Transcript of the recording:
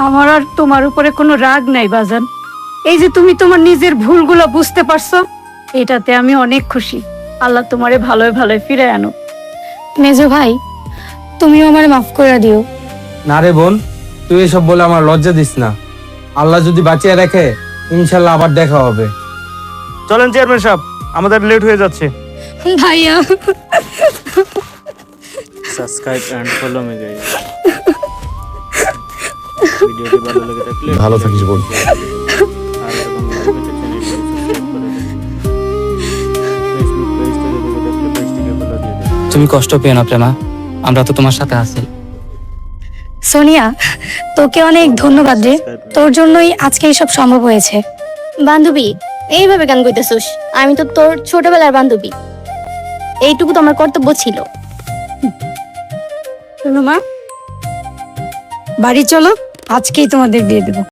আমার আর তোমার উপরে কোনো রাগ নাই বাজান। এই যে তুমি তোমার নিজের ভুলগুলো বুঝতে পারছো, এটাতে আমি অনেক খুশি। আল্লাহ তোমারে ভালোই ভালোই ফিরে আনো। মেজো ভাই, তুমিও আমারে মাফ করে দিও। না রে বোন, তুই এসব বলে আমার লজ্জা দিস না। আল্লাহ যদি বাঁচিয়ে রাখে ইনশাল্লাহ আবার দেখা হবে। চলেন চেয়ারম্যান সাহেব, আমাদের লেট হয়ে যাচ্ছে। ভাইয়া, subscribe and follow me guys. ভিডিওটি ভালো লেগে থাকলে ভালো থাকিস বোন। আর এরকম ভিডিও পেতে চ্যানেলটি সাবস্ক্রাইব করে দিন। ফেসবুক পেজ থেকে দেখে থাকলে পেজটিকে ফলো দিয়ে দিন। তুমি কষ্ট পেও না প্রেমা, আমরা তো তোমার সাথে আছি। সোনিয়া, তোকে অনেক ধন্যবাদ রে। তোর জন্যই আজকে এইসব সম্ভব হয়েছে। বান্ধবী, এইভাবে গান কইতেছস? আমি তো তোর ছোটবেলার বান্ধবী, এইটুকু তো আমার কর্তব্য ছিল। শোনো মা, বাড়ি চলো, আজকেই তোমাদের বিয়ে দেবো।